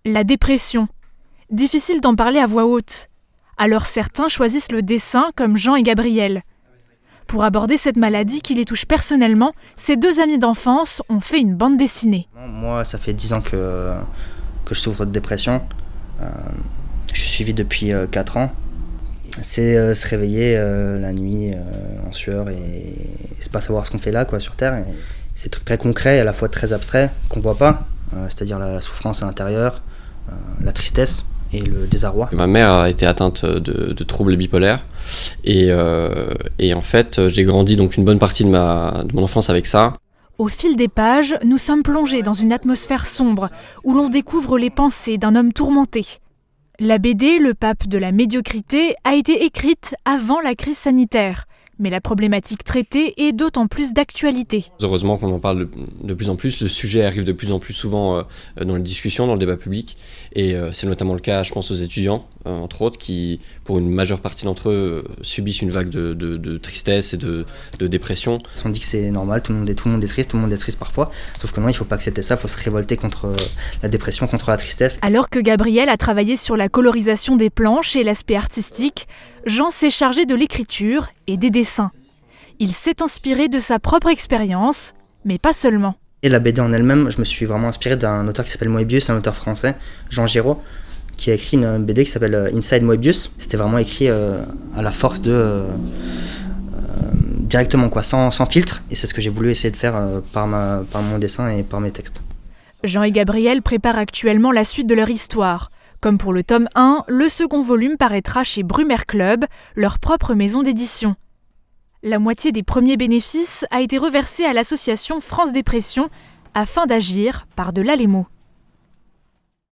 La dépression. Difficile d'en parler à voix haute. Alors certains choisissent le dessin comme Jean et Gabriel. Pour aborder cette maladie qui les touche personnellement, ces deux amis d'enfance ont fait une bande dessinée. Moi, ça fait 10 ans que je souffre de dépression. Je suis suivi depuis 4 ans. C'est se réveiller la nuit en sueur et c'est pas savoir ce qu'on fait là quoi, sur Terre. Et c'est des trucs très concrets et à la fois très abstraits qu'on voit pas, c'est-à-dire la souffrance à l'intérieur, la tristesse et le désarroi. Ma mère a été atteinte de troubles bipolaires et en fait j'ai grandi donc une bonne partie de mon enfance avec ça. Au fil des pages, nous sommes plongés dans une atmosphère sombre où l'on découvre les pensées d'un homme tourmenté. La BD, le pape de la médiocrité, a été écrite avant la crise sanitaire. Mais la problématique traitée est d'autant plus d'actualité. Heureusement qu'on en parle de plus en plus, le sujet arrive de plus en plus souvent dans les discussions, dans le débat public. Et c'est notamment le cas, je pense, aux étudiants, entre autres, qui, pour une majeure partie d'entre eux, subissent une vague de tristesse et de dépression. On dit que c'est normal, tout le monde est triste, tout le monde est triste parfois. Sauf que non, il ne faut pas accepter ça, il faut se révolter contre la dépression, contre la tristesse. Alors que Gabriel a travaillé sur la colorisation des planches et l'aspect artistique, Jean s'est chargé de l'écriture et des dessins. Il s'est inspiré de sa propre expérience, mais pas seulement. Et la BD en elle-même, je me suis vraiment inspiré d'un auteur qui s'appelle Moebius, un auteur français, Jean Giraud, qui a écrit une BD qui s'appelle Inside Moebius. C'était vraiment écrit à la force directement, quoi, sans filtre. Et c'est ce que j'ai voulu essayer de faire par mon dessin et par mes textes. Jean et Gabriel préparent actuellement la suite de leur histoire. Comme pour le tome 1, le second volume paraîtra chez Brumaire Club, leur propre maison d'édition. La moitié des premiers bénéfices a été reversée à l'association France Dépression afin d'agir par-delà les mots.